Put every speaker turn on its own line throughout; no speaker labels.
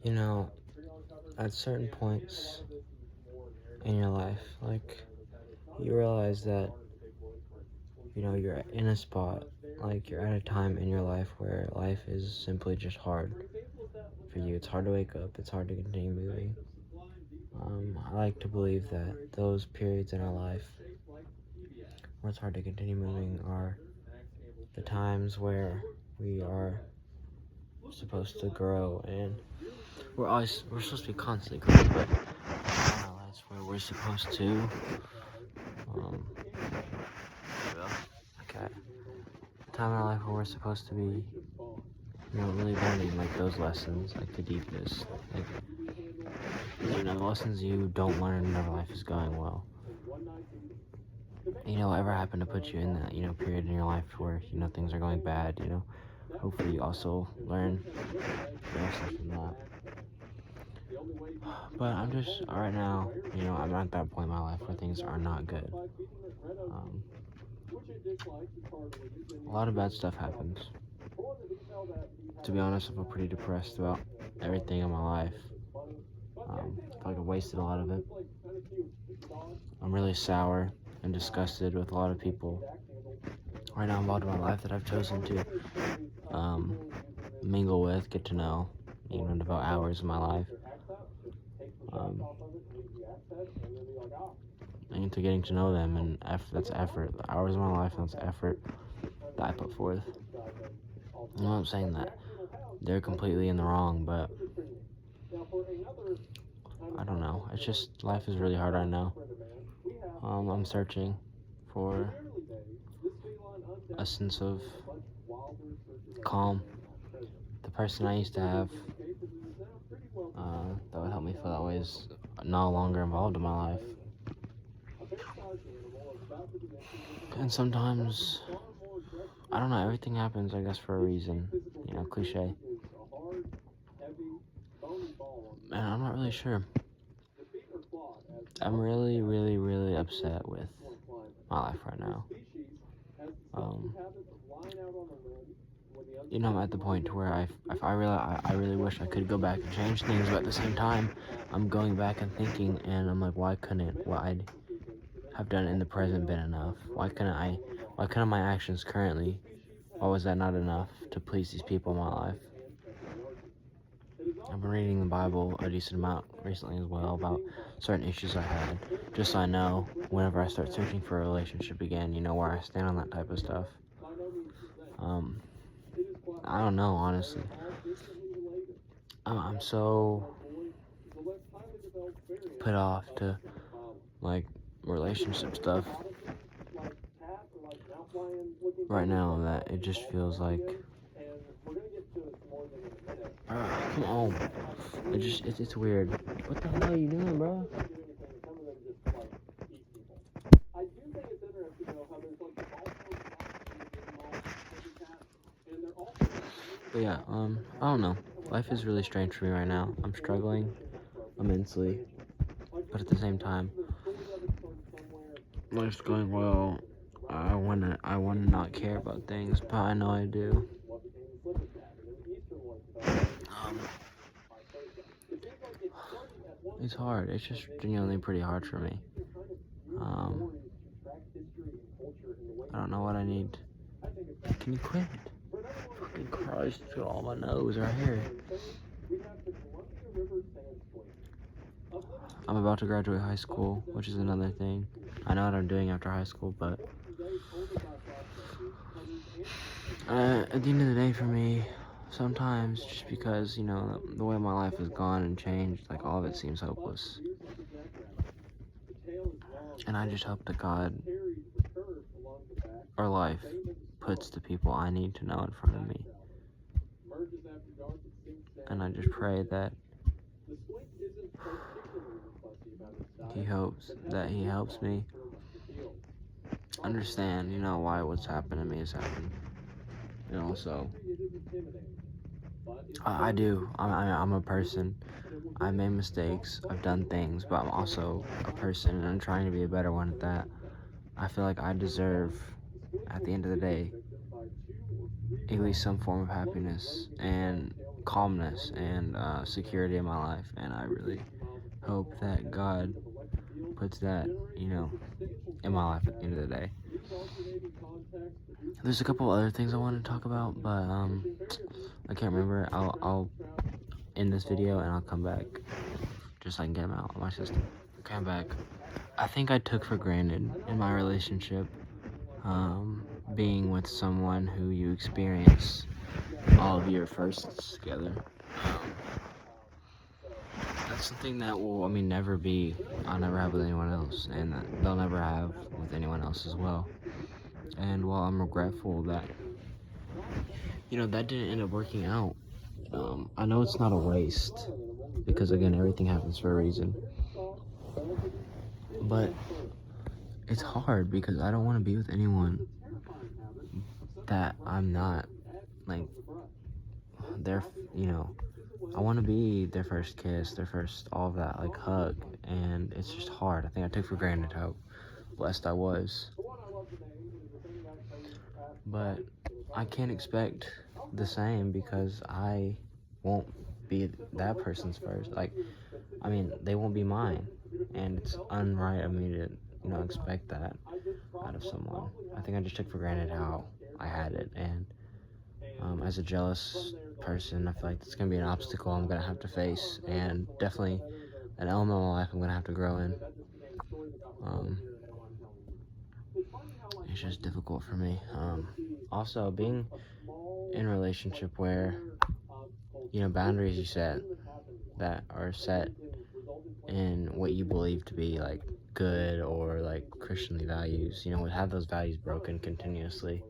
You know, at certain points in your life, like, you realize that, you're in a spot, like, you're at a time in your life where life is simply just hard for you. It's hard to wake up, it's hard to continue moving. I like to believe that those periods in our life where it's hard to continue moving are the times where we are supposed to grow, and we're supposed to be constantly growing, but that's where we're supposed to um well, okay, time in our life where we're supposed to be, really learning, like, those lessons, like the deepest, like, the lessons you don't learn whenever life is going well. Ever happen to put you in that, period in your life where, things are going bad, hopefully you also learn lessons from that. But I'm just, right now, I'm at that point in my life where things are not good. Um, a lot of bad stuff happens. To be honest, I feel pretty depressed about everything in my life. I feel like I wasted a lot of it. I'm really sour and disgusted with a lot of people right now involved in my life that I've chosen to mingle with, get to know, devote hours of my life into getting to know them, and that's effort. The hours of my life, that's effort that I put forth. I'm saying that they're completely in the wrong, but I don't know. It's just, life is really hard right now. I'm searching for a sense of calm. The person I used to have that would help me feel that way is no longer involved in my life. And sometimes, I don't know, everything happens, I guess, for a reason. Cliche. And I'm not really sure. I'm really, really, really upset with my life right now. I'm at the point where I really wish I could go back and change things, but at the same time, I'm going back and thinking, and I'm like, why couldn't what I have done in the present been enough? Why couldn't my actions currently, why was that not enough to please these people in my life? I've been reading the Bible a decent amount recently as well about certain issues I had, just so I know whenever I start searching for a relationship again, where I stand on that type of stuff. I don't know, honestly. I'm so put off to, like, relationship stuff right now that it just feels like, come on. It's weird. What the hell are you doing, bro? But yeah, I don't know. Life is really strange for me right now. I'm struggling immensely, but at the same time, life's going well. I wanna not care about things, but I know I do. Um, it's hard. It's just genuinely pretty hard for me. I don't know what I need. Can you quit? Fucking Christ, it's got all my nose right here. I'm about to graduate high school, which is another thing. I know what I'm doing after high school, but at the end of the day, for me, sometimes just because, the way my life has gone and changed, like, all of it seems hopeless. And I just hope that God or life puts the people I need to know in front of me. And I just pray that He helps me understand, why what's happened to me has happened. And also, I do. I'm a person. I made mistakes. I've done things, but I'm also a person, and I'm trying to be a better one at that. I feel like I deserve, at the end of the day, at least some form of happiness. And calmness and security in my life, and I really hope that God puts that, in my life at the end of the day. There's a couple other things I want to talk about, but I can't remember. I'll end this video and I'll come back just so I can get them out of my system. Okay, I'm back. I think I took for granted in my relationship being with someone who you experience all of your firsts together. That's something that will, never be, I'll never have with anyone else, and that they'll never have with anyone else as well. And while I'm regretful that, that didn't end up working out, I know it's not a waste, because again, everything happens for a reason. But it's hard because I don't want to be with anyone that I'm not, like, their, I want to be their first kiss, their first, all of that, like, hug, and it's just hard. I think I took for granted how blessed I was. But I can't expect the same because I won't be that person's first. They won't be mine, and it's unright of me to, expect that out of someone. I think I just took for granted how I had it, and as a jealous person, I feel like it's gonna be an obstacle I'm gonna have to face, and definitely an element of my life I'm gonna have to grow in. It's just difficult for me. Also, being in a relationship where, boundaries you set that are set in what you believe to be, like, good or, like, Christianly values, have those values broken continuously,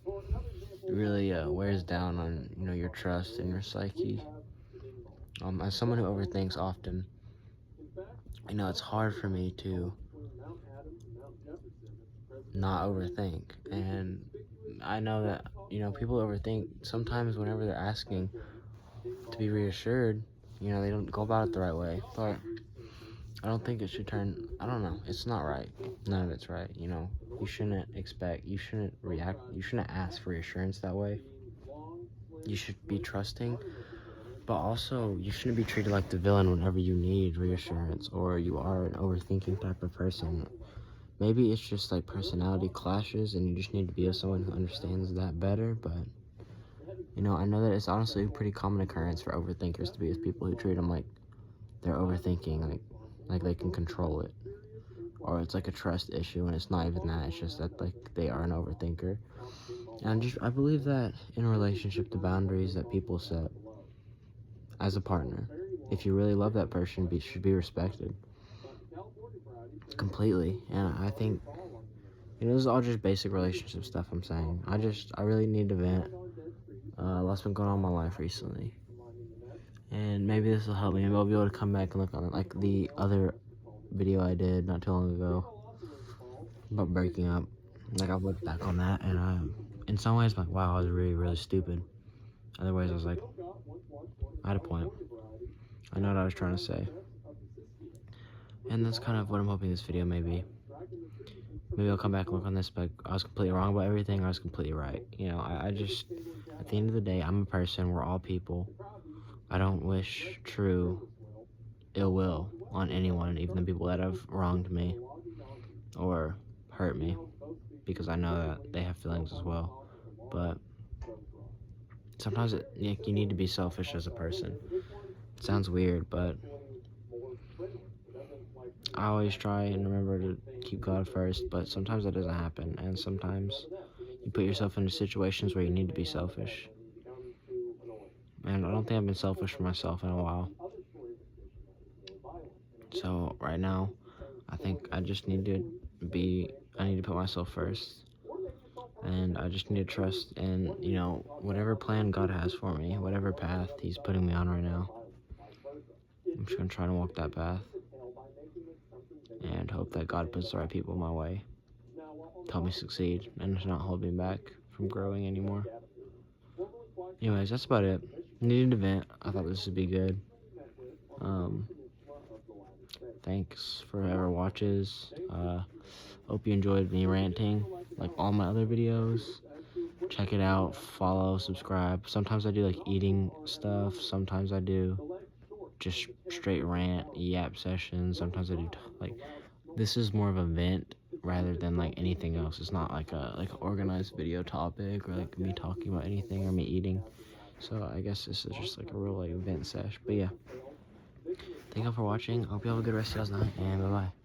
it really wears down on, your trust and your psyche. As someone who overthinks often, it's hard for me to not overthink, and I know that, people overthink sometimes whenever they're asking to be reassured, they don't go about it the right way, but I don't think it should turn, I don't know, it's not right, none of it's right, you shouldn't react, you shouldn't ask for reassurance that way. You should be trusting, but also you shouldn't be treated like the villain whenever you need reassurance or you are an overthinking type of person. Maybe it's just like personality clashes and you just need to be with someone who understands that better, but I know that it's honestly a pretty common occurrence for overthinkers to be with people who treat them like they're overthinking, like they can control it, or it's like a trust issue, and it's not even that, it's just that, like, they are an overthinker. And I believe that in a relationship, the boundaries that people set as a partner, if you really love that person, should be respected completely. And I think, this is all just basic relationship stuff I'm saying. I really need to vent. Lots been going on in my life recently, and maybe this will help me. Maybe I'll be able to come back and look on it, like the other video I did not too long ago about breaking up. Like, I've looked back on that, and in some ways, I'm like, wow, I was really, really stupid. Other ways, I was like, I had a point. I know what I was trying to say. And that's kind of what I'm hoping this video may be. Maybe I'll come back and look on this, but I was completely wrong about everything, I was completely right. I just, at the end of the day, I'm a person, we're all people. I don't wish true ill will on anyone, even the people that have wronged me or hurt me, because I know that they have feelings as well. But sometimes you need to be selfish as a person. It sounds weird, but I always try and remember to keep God first, but sometimes that doesn't happen, and sometimes you put yourself into situations where you need to be selfish. And I don't think I've been selfish for myself in a while. So right now, I think I just need to put myself first. And I just need to trust in, whatever plan God has for me, whatever path He's putting me on right now. I'm just going to try to walk that path and hope that God puts the right people in my way to help me succeed and to not hold me back from growing anymore. Anyways, that's about it. Needed an event. I thought this would be good. Thanks for whoever watches. Hope you enjoyed me ranting like all my other videos. check it out, follow, subscribe. Sometimes I do like eating stuff, sometimes I do just straight rant, yap sessions, sometimes I do like, this is more of a vent rather than like anything else. It's not like a organized video topic or like me talking about anything or me eating. So I guess this is just like a real like vent sesh. But yeah, thank you all for watching. I hope you have a good rest of y'all's night, and bye bye.